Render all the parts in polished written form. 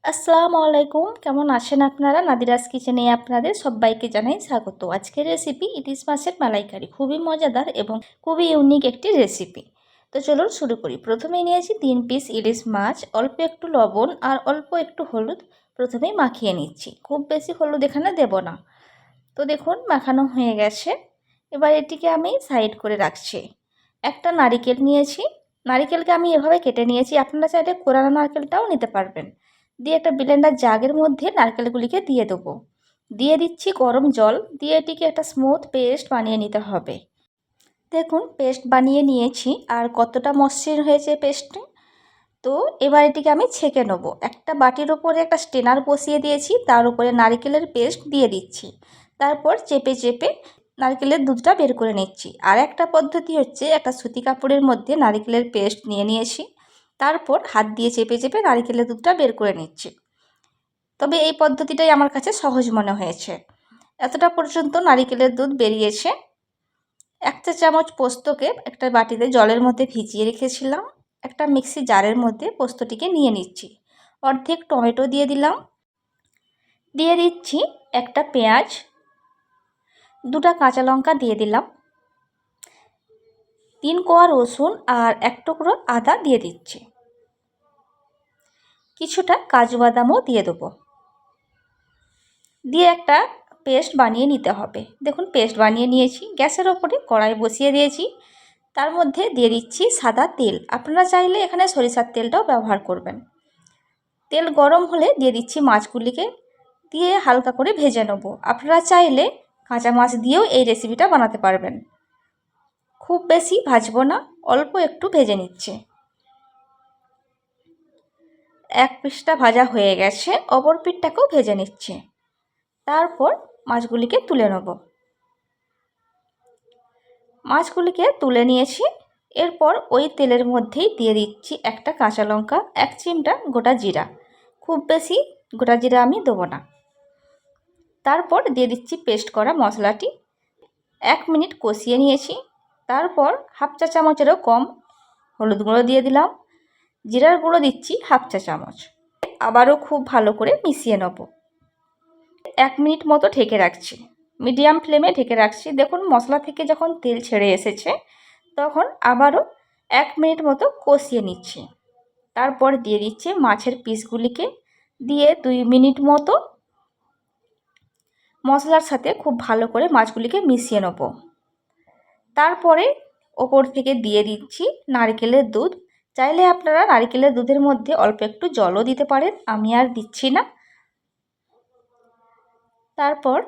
আসসালামু আলাইকুম, কেমন আছেন আপনারা? নাদিরাস কিচেনে আপনাদের সবাইকে জানাই স্বাগত। আজকের রেসিপি ইলিশ মাছের মালাইকারি, খুবই মজাদার এবং খুবই ইউনিক একটি রেসিপি। তো চলুন শুরু করি। প্রথমেই নিয়েছি 3 পিস ইলিশ মাছ, অল্প একটু লবণ আর অল্প একটু হলুদ প্রথমেই মাখিয়ে নিচ্ছি। খুব বেশি হলুদ এখানে দেব না। তো দেখুন মাখানো হয়ে গেছে। এবার এটিকে আমি সাইড করে রাখছি। একটা নারিকেল নিয়েছি, নারিকেলকে আমি এভাবে কেটে নিয়েছি, আপনারা চাইলে কোরানো নারকেলটাও নিতে পারবেন। দিয়ে একটা ব্লেন্ডার জাগের মধ্যে নারকেলগুলিকে দিয়ে দেবো। দিয়ে দিচ্ছি গরম জল, দিয়ে এটিকে একটা স্মুথ পেস্ট বানিয়ে নিতে হবে। দেখুন পেস্ট বানিয়ে নিয়েছি, আর কতটা মসৃণ হয়েছে পেস্টটি। তো এবার এটিকে আমি ছেঁকে নেবো। একটা বাটির ওপরে একটা স্টেনার বসিয়ে দিয়েছি, তার উপরে নারকেলের পেস্ট দিয়ে দিচ্ছি। তারপর চেপে চেপে নারকেলের দুধটা বের করে নিচ্ছি। আর একটা পদ্ধতি হচ্ছে, একটা সুতি কাপড়ের মধ্যে নারকেলের পেস্ট নিয়ে নিয়েছি, তারপর হাত দিয়ে চেপে চেপে নারকেলের দুধটা বের করে নিচ্ছি। তবে এই পদ্ধতিটাই আমার কাছে সহজ মনে হয়েছে। এতটা পর্যন্ত নারকেলের দুধ বেরিয়েছে। 1 চা চামচ পোস্তকে একটা বাটিতে জলের মধ্যে ভিজিয়ে রেখেছিলাম। একটা মিক্সি জারের মধ্যে পোস্তটিকে নিয়ে নিচ্ছি। অর্ধেক টমেটো দিয়ে দিলাম। দিয়ে দিচ্ছি একটা পেঁয়াজ, 2টা কাঁচা লঙ্কা দিয়ে দিলাম, 3 কোয়া রসুন আর 1 টুকরো আদা দিয়ে দিচ্ছি। কিছুটা কাজু বাদামও দিয়ে দেবো। দিয়ে একটা পেস্ট বানিয়ে নিতে হবে। দেখুন পেস্ট বানিয়ে নিয়েছি। গ্যাসের ওপরে কড়াই বসিয়ে দিয়েছি, তার মধ্যে দিয়ে দিচ্ছি সাদা তেল। আপনারা চাইলে এখানে সরিষার তেলটাও ব্যবহার করবেন। তেল গরম হলে দিয়ে দিচ্ছি মাছগুলিকে, দিয়ে হালকা করে ভেজে নেব। আপনারা চাইলে কাঁচা মাছ দিয়েও এই রেসিপিটা বানাতে পারবেন। খুব বেশি ভাজবো না, অল্প একটু ভেজে নিচ্ছে। এক পিসটা ভাজা হয়ে গেছে, অপর পিঠটাকেও ভেজে নিচ্ছে। তারপর মাছগুলিকে তুলে নেব। মাছগুলিকে তুলে নিয়েছি। এরপর ওই তেলের মধ্যেই দিয়ে দিচ্ছি একটা কাঁচা লঙ্কা, 1 চিমটা গোটা জিরা। খুব বেশি গোটা জিরা আমি দেবো না। তারপর দিয়ে দিচ্ছি পেস্ট করা মশলাটি। 1 মিনিট কষিয়ে নিয়েছি। তারপর 1/2 চা চামচেরও কম হলুদ গুঁড়ো দিয়ে দিলাম। জিরার গুঁড়ো দিচ্ছি 1/2 চা চামচ। আবারও খুব ভালো করে মিশিয়ে নেব। 1 মিনিট মতো ঢেকে রাখছি, মিডিয়াম ফ্লেমে ঢেকে রাখছি। দেখুন মশলা থেকে যখন তেল ছেড়ে এসেছে, তখন আবারও 1 মিনিট মতো কষিয়ে নিচ্ছি। তারপর দিয়ে দিচ্ছি মাছের পিসগুলিকে, দিয়ে 2 মিনিট মতো মশলার সাথে খুব ভালো করে মাছগুলিকে মিশিয়ে নেব। তারপরে ওপর থেকে দিয়ে দিচ্ছি নারকেলের দুধ। চাইলে আপনারা নারকেলের দুধের মধ্যে অল্প একটু জলও দিতে পারেন, আমি আর দিচ্ছি না। তারপর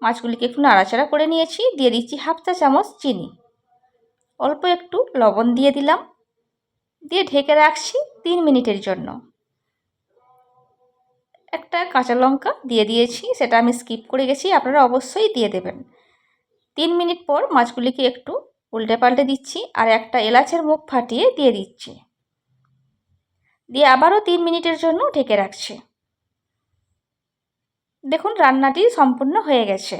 মাছগুলিকে একটু নাড়াচাড়া করে নিয়েছি। দিয়ে দিচ্ছি 1/2 চা চামচ চিনি, অল্প একটু লবণ দিয়ে দিলাম। দিয়ে ঢেকে রাখছি 3 মিনিটের জন্য। একটা কাঁচা লঙ্কা দিয়ে দিয়েছি, সেটা আমি স্কিপ করে গেছি, আপনারা অবশ্যই দিয়ে দেবেন। 3 মিনিট পর মাছগুলিকে একটু উল্টে পাল্টে দিচ্ছি, আর একটা এলাচের মুখ ফাটিয়ে দিয়ে দিচ্ছি। দিয়ে আবারও 3 মিনিটের জন্য ঢেকে রাখছি। দেখুন রান্নাটি সম্পূর্ণ হয়ে গেছে।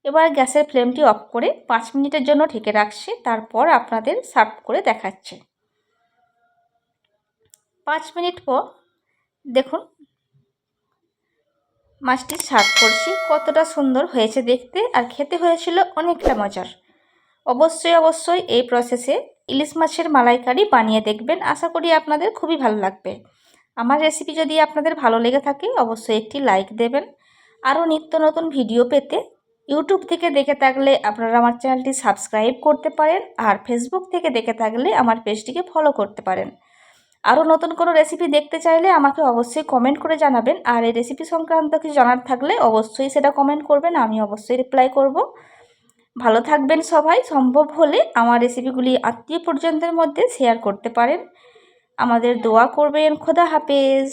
এবার গ্যাসের ফ্লেমটি অফ করে 5 মিনিটের জন্য ঢেকে রাখছি। তারপর আপনাদের সার্ভ করে দেখাচ্ছে। 5 মিনিট পর দেখুন মাছটি সার্ভ করছি। কতটা সুন্দর হয়েছে দেখতে, আর খেতে হয়েছিল অনেকটা মজার। অবশ্যই এই প্রসেসে ইলিশ মাছের মালাইকারি বানিয়ে দেখবেন। আশা করি আপনাদের খুবই ভালো লাগবে। আমার রেসিপি যদি আপনাদের ভালো লেগে থাকে, অবশ্যই একটি লাইক দেবেন। আরও নিত্য নতুন ভিডিও পেতে ইউটিউব থেকে দেখে থাকলে আপনারা আমার চ্যানেলটি সাবস্ক্রাইব করতে পারেন, আর ফেসবুক থেকে দেখে থাকলে আমার পেজটিকে ফলো করতে পারেন। আরও নতুন কোনো রেসিপি দেখতে চাইলে আমাকে অবশ্যই কমেন্ট করে জানাবেন। আর এই রেসিপি সংক্রান্ত কিছু জানার থাকলে অবশ্যই সেটা কমেন্ট করবেন, আমি অবশ্যই রিপ্লাই করব। ভালো থাকবেন সবাই। সম্ভব হলে আমার রেসিপিগুলি আত্মীয় পরিজনদের মধ্যে শেয়ার করতে পারেন। আমাদের দোয়া করবেন। খোদা হাফেজ।